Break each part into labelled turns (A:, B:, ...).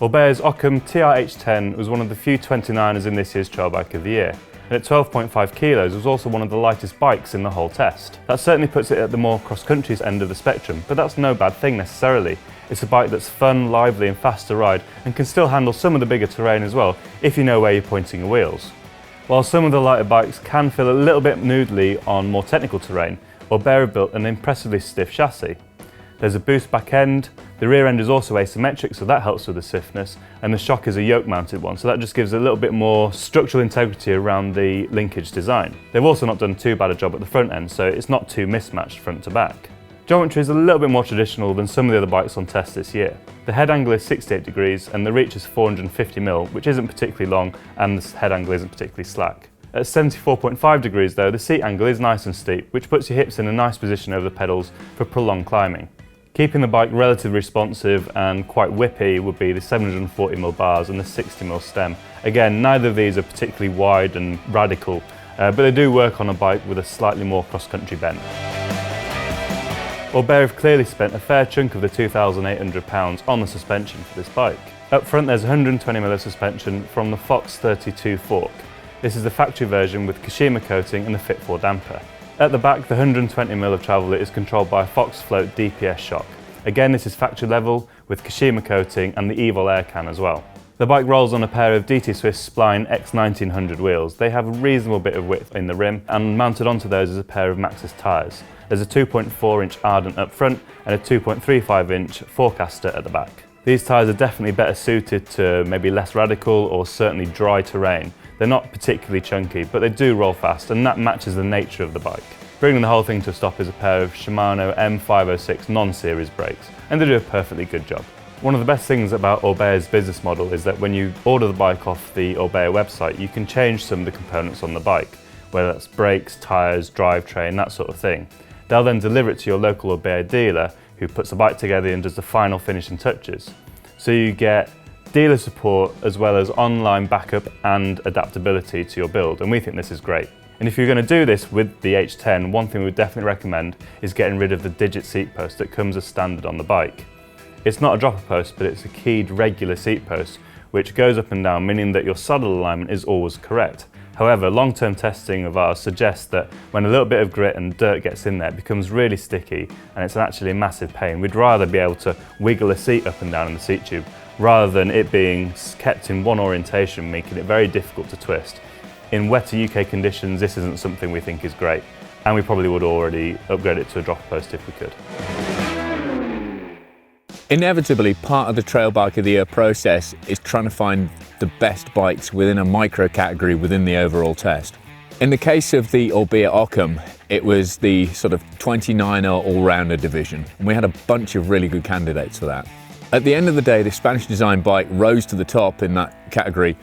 A: Orbea's Occam TR H10 was one of the few 29ers in this year's Trail Bike of the Year, and at 12.5 kilos was also one of the lightest bikes in the whole test. That certainly puts it at the more cross-country end of the spectrum, but that's no bad thing necessarily. It's a bike that's fun, lively and fast to ride, and can still handle some of the bigger terrain as well, if you know where you're pointing your wheels. While some of the lighter bikes can feel a little bit noodly on more technical terrain, Orbea built an impressively stiff chassis. There's a boost back end, the rear end is also asymmetric, so that helps with the stiffness, and the shock is a yoke mounted one, so that just gives a little bit more structural integrity around the linkage design. They've also not done too bad a job at the front end, so it's not too mismatched front to back. Geometry is a little bit more traditional than some of the other bikes on test this year. The head angle is 68 degrees and the reach is 450mm, which isn't particularly long, and the head angle isn't particularly slack. At 74.5 degrees though, the seat angle is nice and steep, which puts your hips in a nice position over the pedals for prolonged climbing. Keeping the bike relatively responsive and quite whippy would be the 740mm bars and the 60mm stem. Again, neither of these are particularly wide and radical, but they do work on a bike with a slightly more cross-country bent. Orbea have clearly spent a fair chunk of the £2,800 on the suspension for this bike. Up front there's 120mm of suspension from the Fox 32 fork. This is the factory version with Kashima coating and the Fit 4 damper. At the back, the 120mm of travel is controlled by a Fox Float DPS shock. Again, this is factory level with Kashima coating and the Evil air can as well. The bike rolls on a pair of DT Swiss Spline X1900 wheels. They have a reasonable bit of width in the rim, and mounted onto those is a pair of Maxxis tyres. There's a 2.4-inch Ardent up front and a 2.35-inch Forecaster at the back. These tyres are definitely better suited to maybe less radical or certainly dry terrain. They're not particularly chunky, but they do roll fast, and that matches the nature of the bike. Bringing the whole thing to a stop is a pair of Shimano M506 non-series brakes, and they do a perfectly good job. One of the best things about Orbea's business model is that when you order the bike off the Orbea website, you can change some of the components on the bike, whether that's brakes, tyres, drivetrain, that sort of thing. They'll then deliver it to your local Orbea dealer, who puts the bike together and does the final finishing touches. So you get dealer support as well as online backup and adaptability to your build, and we think this is great. And if you're going to do this with the H10, one thing we would definitely recommend is getting rid of the digit seat post that comes as standard on the bike. It's not a dropper post, but it's a keyed regular seat post which goes up and down, meaning that your saddle alignment is always correct. However, long-term testing of ours suggests that when a little bit of grit and dirt gets in there, it becomes really sticky and it's actually a massive pain. We'd rather be able to wiggle a seat up and down in the seat tube rather than it being kept in one orientation, making it very difficult to twist. In wetter UK conditions, this isn't something we think is great, and we probably would already upgrade it to a dropper post if we could.
B: Inevitably, part of the Trail Bike of the Year process is trying to find the best bikes within a micro category within the overall test. In the case of the Orbea Occam, it was the sort of 29er all-rounder division, and we had a bunch of really good candidates for that. At the end of the day, the Spanish design bike rose to the top in that category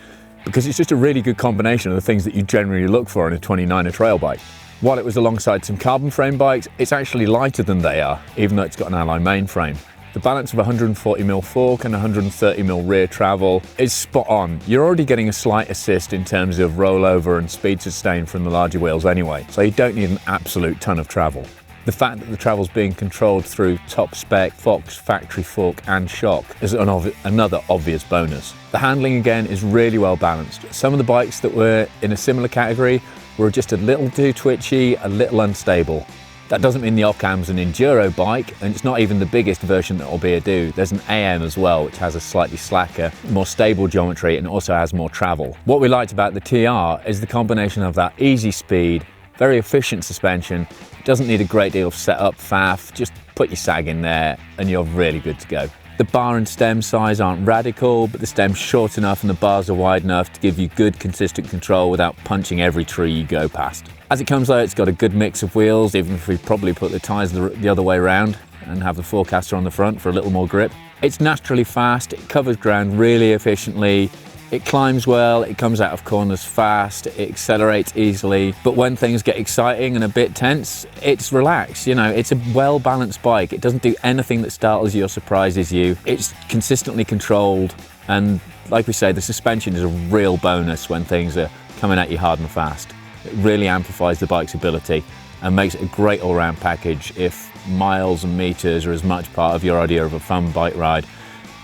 B: because it's just a really good combination of the things that you generally look for in a 29er trail bike. While it was alongside some carbon frame bikes, it's actually lighter than they are, even though it's got an alloy main frame. The balance of 140mm fork and 130mm rear travel is spot on. You're already getting a slight assist in terms of rollover and speed sustain from the larger wheels anyway, so you don't need an absolute ton of travel. The fact that the travel's being controlled through top spec Fox factory fork and shock is another obvious bonus. The handling again is really well balanced. Some of the bikes that were in a similar category were just a little too twitchy, a little unstable. That doesn't mean the Occam's an enduro bike, and it's not even the biggest version that Orbea do. There's an AM as well, which has a slightly slacker, more stable geometry and also has more travel. What we liked about the TR is the combination of that easy speed, very efficient suspension. It doesn't need a great deal of setup faff, just put your sag in there and you're really good to go. The bar and stem size aren't radical, but the stem's short enough and the bars are wide enough to give you good consistent control without punching every tree you go past. As it comes out, it's got a good mix of wheels, even if we probably put the tyres the other way around and have the Forecaster on the front for a little more grip. It's naturally fast, it covers ground really efficiently, it climbs well, it comes out of corners fast, it accelerates easily, but when things get exciting and a bit tense, it's relaxed. You know, it's a well-balanced bike. It doesn't do anything that startles you or surprises you. It's consistently controlled, and like we say, the suspension is a real bonus when things are coming at you hard and fast. It really amplifies the bike's ability and makes it a great all-round package if miles and meters are as much part of your idea of a fun bike ride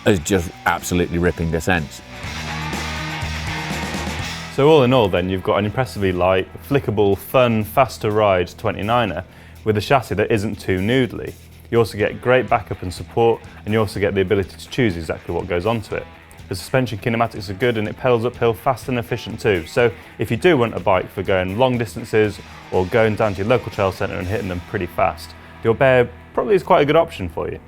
B: as just absolutely ripping descents.
A: So all in all then, you've got an impressively light, flickable, fun, fast to ride 29er with a chassis that isn't too noodly. You also get great backup and support, and you also get the ability to choose exactly what goes onto it. The suspension kinematics are good and it pedals uphill fast and efficient too. So if you do want a bike for going long distances or going down to your local trail centre and hitting them pretty fast, the Orbea probably is quite a good option for you.